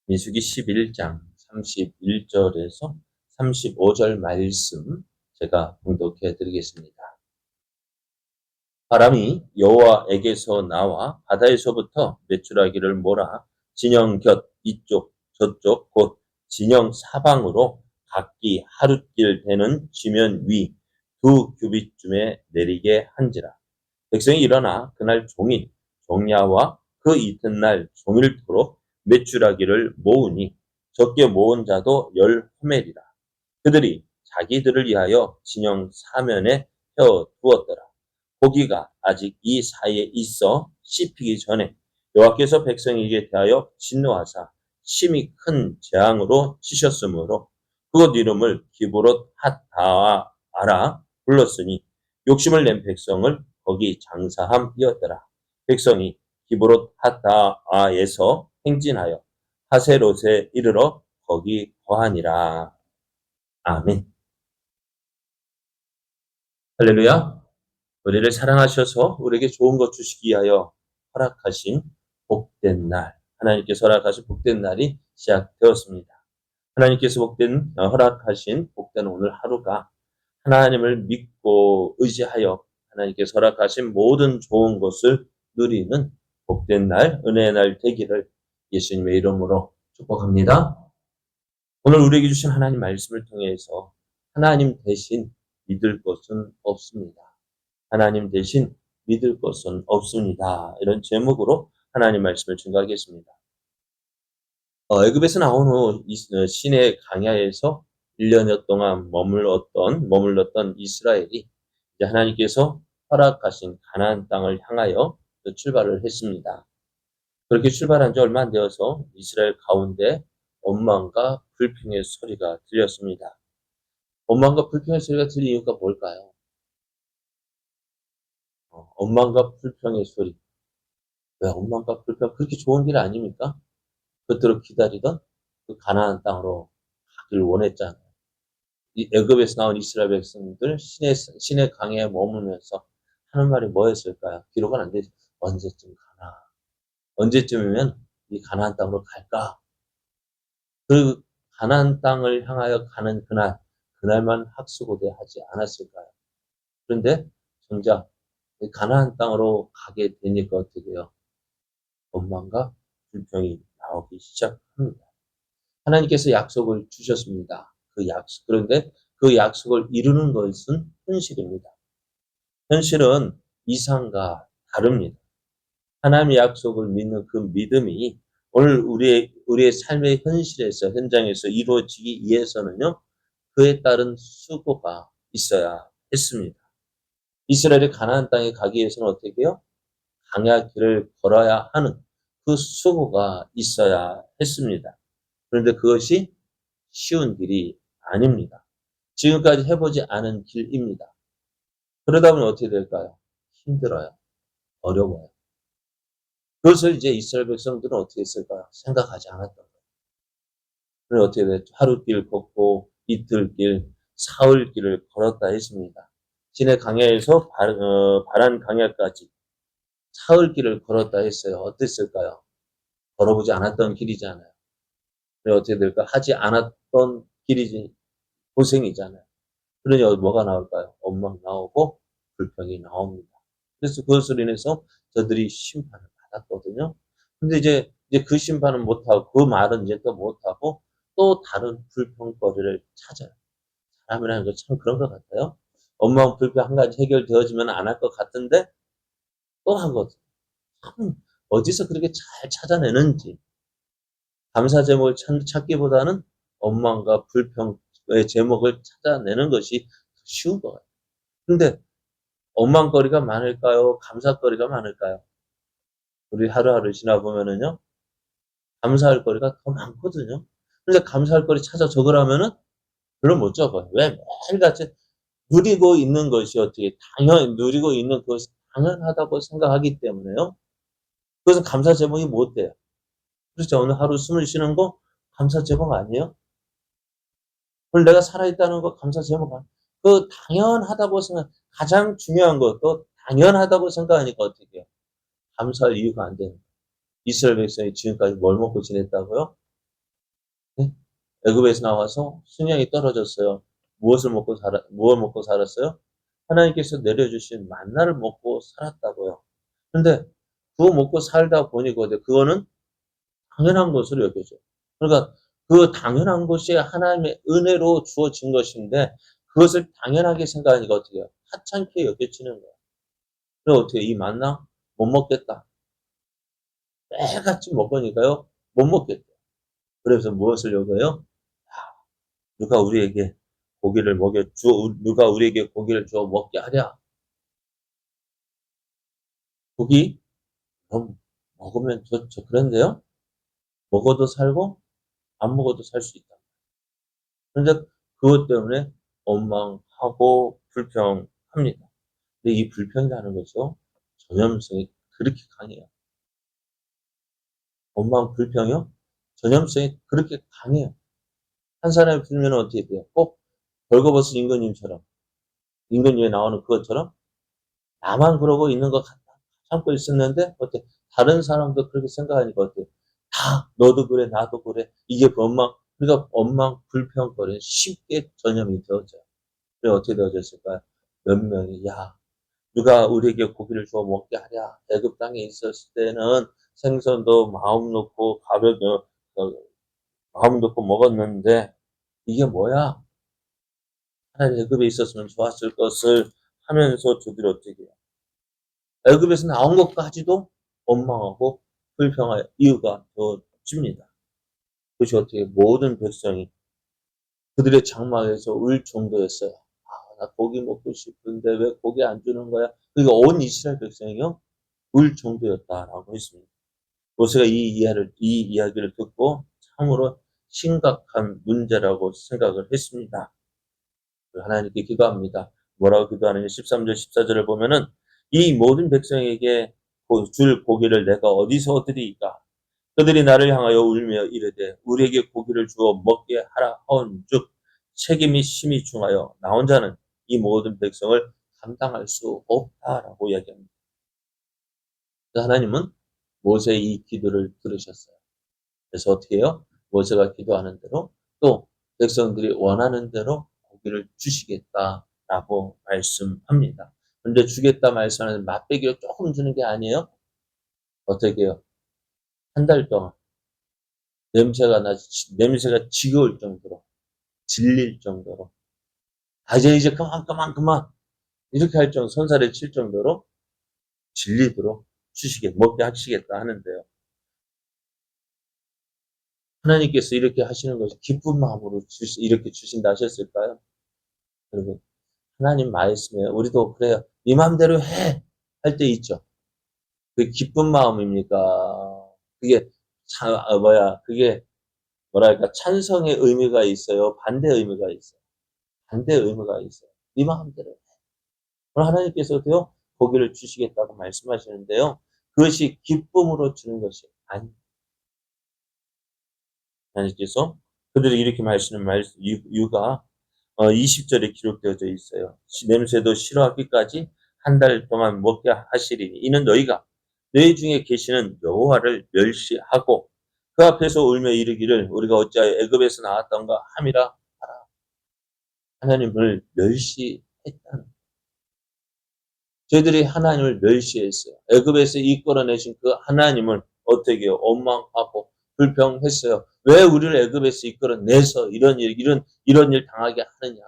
민수기 11장 31절에서 35절 말씀 제가 봉독해 드리겠습니다. 바람이 여호와에게서 나와 바다에서부터 메추라기를 몰아 진영 곁 이쪽 저쪽 곧 진영 사방으로 각기 하룻길 되는 지면 위 2규빗쯤에 내리게 한지라. 백성이 일어나 그날 종일 종야와 그 이튿날 종일토록 메추라기를 모으니 적게 모은 자도 10호멜이라. 그들이 자기들을 위하여 진영 사면에 펴 두었더라. 고기가 아직 이 사이에 있어 씹히기 전에 여호와께서 백성에게 대하여 진노하사 심히 큰 재앙으로 치셨으므로 그곳 이름을 기브롯 핫다아라 불렀으니 욕심을 낸 백성을 거기 장사함이었더라. 백성이 기브롯 핫다아에서 행진하여 하세롯에 이르러 거기 거하니라. 아멘. 할렐루야. 우리를 사랑하셔서 우리에게 좋은 것 주시기 위하여 허락하신 복된 날, 하나님께서 허락하신 복된 날이 시작되었습니다. 하나님께서 허락하신 복된 오늘 하루가 하나님을 믿고 의지하여 하나님께서 허락하신 모든 좋은 것을 누리는 복된 날, 은혜의 날 되기를 예수님의 이름으로 축복합니다. 오늘 우리에게 주신 하나님 말씀을 통해서 하나님 대신 믿을 것은 없습니다. 하나님 대신 믿을 것은 없습니다. 이런 제목으로 하나님 말씀을 증거하겠습니다. 애굽에서 나온 후 시내 광야에서 1년여 동안 머물렀던 이스라엘이 이제 하나님께서 허락하신 가나안 땅을 향하여 출발을 했습니다. 그렇게 출발한 지 얼마 안 되어서 이스라엘 가운데 원망과 불평의 소리가 들렸습니다. 원망과 불평의 소리가 들린 이유가 뭘까요? 원망과 불평의 소리. 왜 원망과 불평? 그렇게 좋은 길 아닙니까? 그토록 기다리던 그 가나안 땅으로 가기를 원했잖아요. 이 애굽에서 나온 이스라엘 백성들 시내 강에 머물면서 하는 말이 뭐였을까요? 기록은 안 되지. 언제쯤 가나? 언제쯤이면 이 가나안 땅으로 갈까? 그 가나안 땅을 향하여 가는 그날만 학수고대하지 않았을까요? 그런데 정작 가나안 땅으로 가게 되니까 어떻게 해요? 원망과 불평이 나오기 시작합니다. 하나님께서 약속을 주셨습니다. 그런데 그 약속을 이루는 것은 현실입니다. 현실은 이상과 다릅니다. 하나님의 약속을 믿는 그 믿음이 오늘 우리의 삶의 현장에서 이루어지기 위해서는요, 그에 따른 수고가 있어야 했습니다. 이스라엘이 가나안 땅에 가기 위해서는 어떻게 해요? 광야 길을 걸어야 하는 그 수고가 있어야 했습니다. 그런데 그것이 쉬운 길이 아닙니다. 지금까지 해보지 않은 길입니다. 그러다 보면 어떻게 될까요? 힘들어요. 어려워요. 그것을 이제 이스라엘 백성들은 어떻게 했을까요? 생각하지 않았던 거예요. 그래서 어떻게 됐죠? 하루길 걷고 이틀길, 사흘길을 걸었다 했습니다. 시내 강야에서 바란 강야까지 사흘길을 걸었다 했어요. 어땠을까요? 걸어보지 않았던 길이잖아요. 그래서 어떻게 될까? 하지 않았던 길이지 고생이잖아요. 그러니 뭐가 나올까요? 원망 나오고 불평이 나옵니다. 그래서 그것으로 인해서 저들이 심판을 받았거든요. 근데 이제 그 심판은 못하고, 그 말은 이제 또 못하고, 또 다른 불평거리를 찾아요. 사람이라는 거 참 그런 것 같아요. 원망, 불평 한 가지 해결되어지면 안 할 것 같은데, 또 하거든. 참, 어디서 그렇게 잘 찾아내는지. 감사 제목을 찾기보다는 원망과 불평의 제목을 찾아내는 것이 쉬운 것 같아요. 근데 원망거리가 많을까요? 감사거리가 많을까요? 우리 하루하루 지나보면은요, 감사할 거리가 더 많거든요. 근데 감사할 거리 찾아 적으라면은 별로 못 적어요. 왜? 매일같이 누리고 있는 것이 누리고 있는 것이 당연하다고 생각하기 때문에요. 그것은 감사 제목이 못 돼요. 그렇죠. 오늘 하루 숨을 쉬는 거 감사 제목 아니에요? 오늘 내가 살아있다는 거 감사 제목 아니에요? 그 당연하다고 가장 중요한 것도 당연하다고 생각하니까 어떻게 해요? 감사할 이유가 안 되는 거예요. 이스라엘 백성이 지금까지 뭘 먹고 지냈다고요? 애굽에서 나와서 수명이 떨어졌어요. 무엇을 먹고 살았어요? 하나님께서 내려주신 만나를 먹고 살았다고요. 근데 그거 먹고 살다 보니까 그거는 당연한 것으로 여겨져요. 그러니까 그 당연한 것이 하나님의 은혜로 주어진 것인데 그것을 당연하게 생각하니까 어떻게 해요? 하찮게 여겨지는 거예요. 그럼 어떻게 이 만나 못 먹겠다. 매같이 먹으니까요. 못 먹겠다. 그래서 무엇을 요구해요? 누가 우리에게 고기를 누가 우리에게 고기를 주어 먹게 하랴. 고기? 그럼 먹으면 좋죠. 그런데요. 먹어도 살고 안 먹어도 살 수 있다. 그런데 그것 때문에 원망하고 불평합니다. 근데 이 불평이라는 것이요. 전염성이 그렇게 강해요. 원망, 불평이요. 전염성이 그렇게 강해요. 한 사람이 불면 어떻게 돼요? 꼭 벌거벗은 임금님처럼, 임금님에 나오는 그것처럼 나만 그러고 있는 것 같다. 참고 있었는데 어때? 다른 사람도 그렇게 생각하니까 어때? 다 너도 그래 나도 그래. 이게 그러니까 원망 불평거리는 쉽게 전염이 되어져요. 그래 어떻게 되어졌을까요? 몇 명이 누가 우리에게 고기를 주어 먹게 하랴. 애굽 땅에 있었을 때는 생선도 마음 놓고 먹었는데 이게 뭐야? 차라리 애굽에 있었으면 좋았을 것을 하면서 저들이 어떻게 해요? 애굽에서 나온 것까지도 원망하고 불평할 이유가 되어집니다. 그것이 어떻게 모든 백성이 그들의 장막에서 울 정도였어요. 나 고기 먹고 싶은데 왜 고기 안 주는 거야? 그러니까 온 이스라엘 백성이요 울 정도였다라고 했습니다. 모세가 이 이야기를 듣고 참으로 심각한 문제라고 생각을 했습니다. 하나님께 기도합니다. 뭐라고 기도하느냐? 13절, 14절을 보면은 이 모든 백성에게 줄 고기를 내가 어디서 얻으리이까? 그들이 나를 향하여 울며 이르되 우리에게 고기를 주어 먹게 하라 하온즉 책임이 심히 중하여 나 혼자는 이 모든 백성을 감당할 수 없다라고 이야기합니다. 하나님은 모세의 이 기도를 들으셨어요. 그래서 어떻게 해요? 모세가 기도하는 대로 또 백성들이 원하는 대로 고기를 주시겠다라고 말씀합니다. 그런데 주겠다 말씀하는 맛배기를 조금 주는 게 아니에요. 어떻게 해요? 한 달 동안 냄새가 지겨울 정도로 질릴 정도로 이제 그만 이렇게 할 정도 손살에 칠 정도로 질리도록 먹게 하시겠다 하는데요. 하나님께서 이렇게 하시는 것이 기쁜 마음으로 이렇게 주신다 하셨을까요? 여러분 하나님 말씀에 우리도 그래요. 네 마음대로 해! 할 때 있죠. 그게 기쁜 마음입니까? 그게 그게 뭐랄까 찬성의 의미가 있어요. 반대 의미가 있어요. 반대 의미가 있어요. 네 마음대로 해. 그럼 하나님께서도요. 고기를 주시겠다고 말씀하시는데요. 그것이 기쁨으로 주는 것이 아닙니다. 하나님께서 그들이 이렇게 말씀하시는 이유가 20절에 기록되어져 있어요. 냄새도 싫어하기까지 한 달 동안 먹게 하시리니 이는 너희가 너희 중에 계시는 여호와를 멸시하고 그 앞에서 울며 이르기를 우리가 어찌하여 애굽에서 나왔던가 함이라 하라. 하나님을 멸시했다는 저희들이 하나님을 멸시했어요. 애굽에서 이끌어내신 그 하나님을 어떻게 해요? 원망하고 불평했어요. 왜 우리를 애굽에서 이끌어내서 이런 일 당하게 하느냐?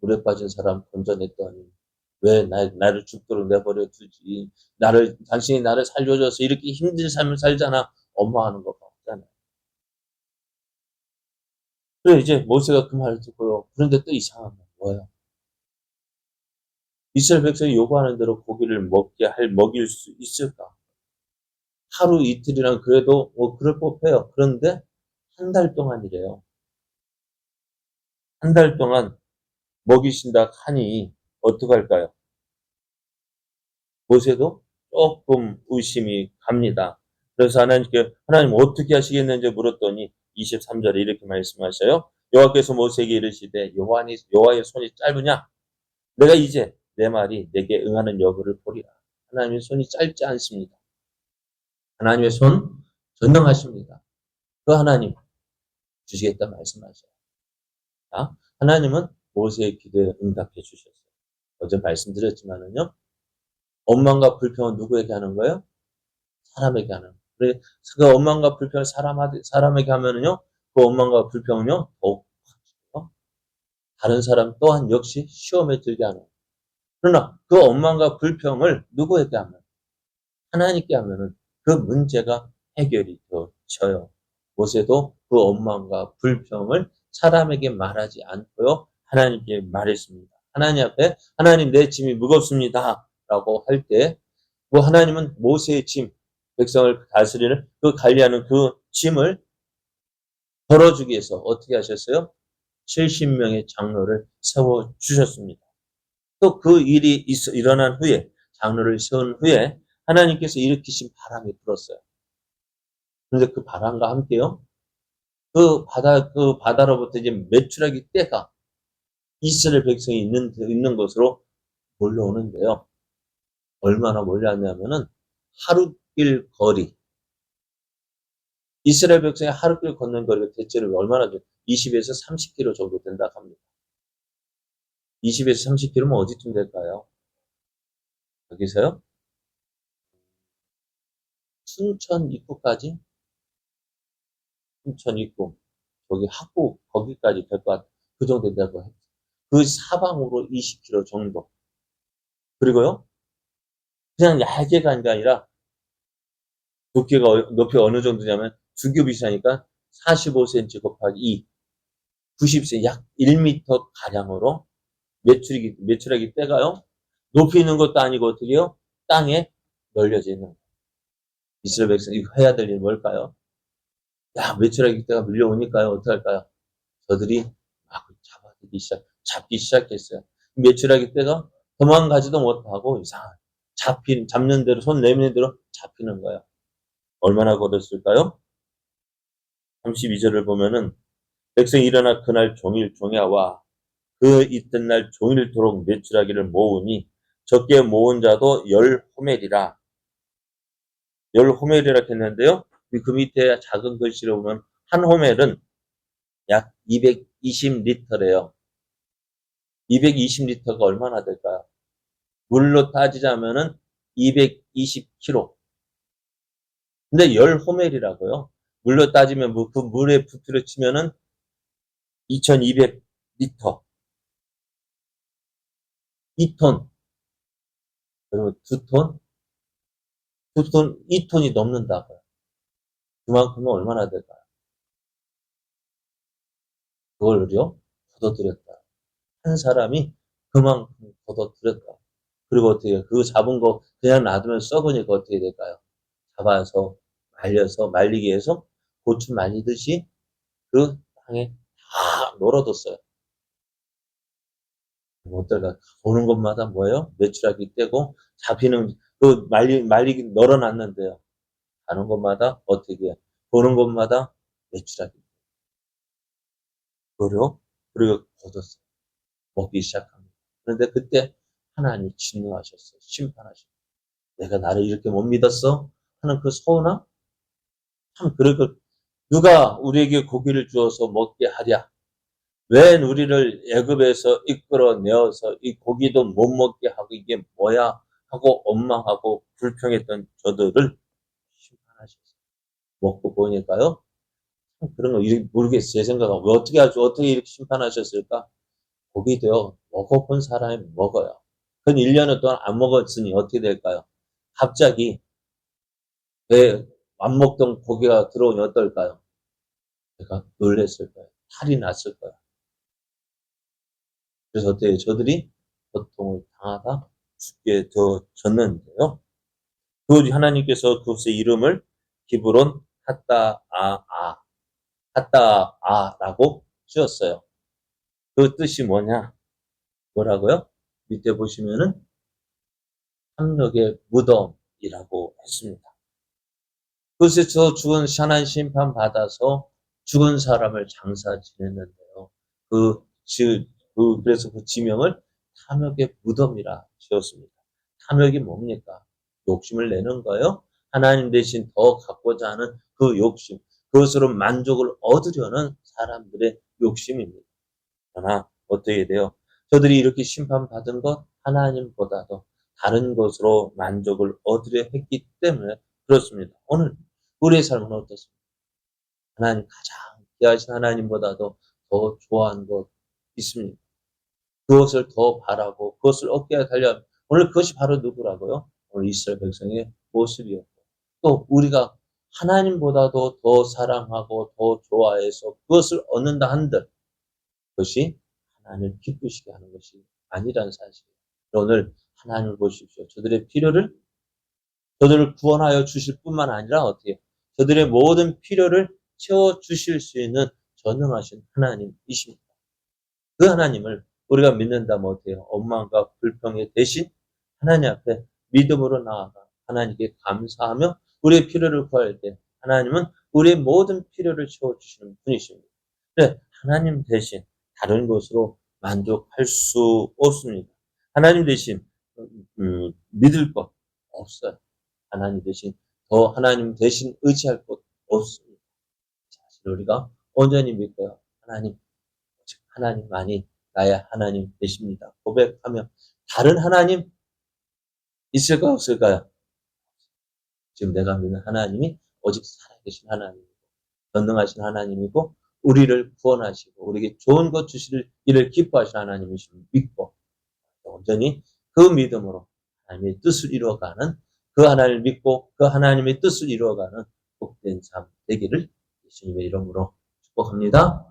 물에 빠진 사람 건져냈더니 왜 나를 죽도록 내버려 두지? 당신이 나를 살려줘서 이렇게 힘든 삶을 살잖아. 원망하는 거 없잖아요. 그래 이제 모세가 그 말을 듣고요. 그런데 또 이상한 건 뭐예요? 이스라엘 백성이 요구하는 대로 고기를 먹일 수 있을까? 하루 이틀이란 그래도 그럴 법해요. 그런데 한 달 동안이래요. 한 달 동안 먹이신다 하니 어떡할까요? 모세도 조금 의심이 갑니다. 그래서 하나님 어떻게 하시겠는지 물었더니 23절에 이렇게 말씀하셔요. 여호와께서 모세에게 이르시되 여호와의 손이 짧으냐? 내가 이제 내 말이 내게 응하는 여부를 보리라. 하나님의 손이 짧지 않습니다. 하나님의 손 전능하십니다. 그 하나님 주시겠다 말씀하셔요. 자, 하나님은 모세의 기도에 응답해 주셨어요. 어제 말씀드렸지만은요, 원망과 불평은 누구에게 하는 거예요? 사람에게 하는 거예요. 그래서 그 원망과 불평을 사람에게 하면은요, 그 원망과 불평은요, 더욱 커지고요. 다른 사람 또한 역시 시험에 들게 하는 거예요. 그러나 그 원망과 불평을 누구에게 하면? 하나님께 하면은 그 문제가 해결이 되어져요. 모세도 그 원망과 불평을 사람에게 말하지 않고요, 하나님께 말했습니다. 하나님 앞에 하나님 내 짐이 무겁습니다 라고 할 때 그 하나님은 모세의 짐, 백성을 다스리는 그 관리하는 그 짐을 덜어주기 위해서 어떻게 하셨어요? 70명의 장로를 세워주셨습니다. 또 그 일이 일어난 후에, 장로를 세운 후에 하나님께서 일으키신 바람이 불었어요. 그런데 그 바람과 함께요, 그 바다로부터 이제 메추라기 떼가 이스라엘 백성이 있는 곳으로 몰려오는데요. 얼마나 몰려왔냐면은 하룻길 거리, 이스라엘 백성이 하룻길 걷는 거리가 대체로 얼마나 돼요? 20에서 30km 정도 된다고 합니다. 20에서 30km면 어디쯤 될까요? 여기서요? 춘천 입구까지? 춘천 입구, 저기 학구, 거기까지 될 것 같아요. 그 정도 된다고 했죠. 그 사방으로 20km 정도. 그리고요, 그냥 얇게 간 게 아니라 높이가 어느 정도냐면 두겹이시니까 45cm 곱하기 2, 90cm, 약 1m 가량으로 메추라기 떼가요, 높이 있는 것도 아니고 어떻게 해요? 땅에 널려져 있는 거예요. 이스라엘 백성이 이거 해야 될 일이 뭘까요? 야, 메추라기 떼가 밀려오니까요, 어떻게 할까요? 저들이 막 잡기 시작했어요. 메추라기 떼가 도망가지도 못하고 잡는 대로, 손 내미는 대로 잡히는 거예요. 얼마나 걸렸을까요? 32절을 보면은 백성이 일어나 그날 종일 종야와 그 이튿날 종일토록 메추라기를 모으니 적게 모은 자도 10호멜이라. 10호멜이라 했는데요. 그 밑에 작은 글씨로 보면 한 호멜은 약 220리터래요. 220리터가 얼마나 될까요? 물로 따지자면은 220kg. 근데 10호멜이라고요. 물로 따지면 그 물에 부피를 치면은 2200리터. 2톤. 그리고 2톤? 2톤이 넘는다고요. 그만큼은 얼마나 될까요? 그걸요, 걷어들였다. 한 사람이 그만큼 걷어들였다. 그리고 어떻게 해요? 그 잡은 거 그냥 놔두면 썩으니까 어떻게 될까요? 잡아서 말려서 말리기 위해서 고추 말리듯이 그 땅에 다 놀아뒀어요. 어떨까? 보는 것마다 뭐예요? 메추라기 떼고 잡히는 그 말리기 널어놨는데요. 가는 곳마다 어떻게 해요? 보는 곳마다 메추라기. 그리고 걷었어요. 먹기 시작합니다. 그런데 그때 하나님이 진노하셨어요. 심판하셨어요. 내가 나를 이렇게 못 믿었어? 하는 그 서운함? 참, 그리고 누가 우리에게 고기를 주어서 먹게 하랴? 왜 우리를 애굽에서 이끌어내어서 이 고기도 못 먹게 하고 이게 뭐야? 하고 원망하고 불평했던 저들을 심판하셨어요. 먹고 보니까요, 그런 거 모르겠어요. 제 생각은 왜 어떻게 이렇게 심판하셨을까? 고기도요, 먹어본 사람이 먹어요. 그건 1년 동안 안 먹었으니 어떻게 될까요? 갑자기 왜 안 먹던 고기가 들어오니 어떨까요? 내가 놀랬을 거예요. 탈이 났을 거예요. 그래서 어때요? 저들이 고통을 당하다 죽게 되어졌는데요. 그 하나님께서 그것의 이름을 기브론 핫다아라고 지었어요. 그 뜻이 뭐라고요? 밑에 보시면은 함력의 무덤이라고 했습니다. 그것에서 죽은 하나님 심판 받아서 죽은 사람을 장사 지냈는데요. 그래서 그 지명을 탐욕의 무덤이라 지었습니다. 탐욕이 뭡니까? 욕심을 내는 거예요. 하나님 대신 더 갖고자 하는 그 욕심, 그것으로 만족을 얻으려는 사람들의 욕심입니다. 그러나 어떻게 돼요? 저들이 이렇게 심판받은 것 하나님보다도 다른 것으로 만족을 얻으려 했기 때문에 그렇습니다. 오늘 우리의 삶은 어떻습니까? 하나님 가장 귀하신 하나님보다도 더 좋아하는 것 있습니다. 그것을 더 바라고 그것을 얻게 하려면 오늘 그것이 바로 누구라고요? 오늘 이스라엘 백성의 모습이었고 또 우리가 하나님보다도 더 사랑하고 더 좋아해서 그것을 얻는다 한들 그것이 하나님을 기쁘시게 하는 것이 아니라는 사실이에요. 오늘 하나님을 보십시오. 저들을 구원하여 주실 뿐만 아니라 어떻게 해요? 저들의 모든 필요를 채워주실 수 있는 전능하신 하나님이십니다. 그 하나님을 우리가 믿는다면 어때요? 원망과 불평의 대신 하나님 앞에 믿음으로 나아가 하나님께 감사하며 우리의 필요를 구할 때 하나님은 우리의 모든 필요를 채워주시는 분이십니다. 그래, 하나님 대신 다른 것으로 만족할 수 없습니다. 하나님 대신 믿을 것 없어요. 하나님 대신 하나님 대신 의지할 것 없습니다. 사실 우리가 온전히 믿고요. 하나님만이 나의 하나님 되십니다. 고백하며 다른 하나님 있을까 없을까요? 지금 내가 믿는 하나님이 오직 살아계신 하나님이고 전능하신 하나님이고 우리를 구원하시고 우리에게 좋은 것 주실 일을 기뻐하신 하나님이심을 믿고 온전히 그 믿음으로 하나님의 뜻을 이루어가는 그 하나님을 믿고 그 하나님의 뜻을 이루어가는 복된 삶 되기를 예수님의 이름으로 축복합니다.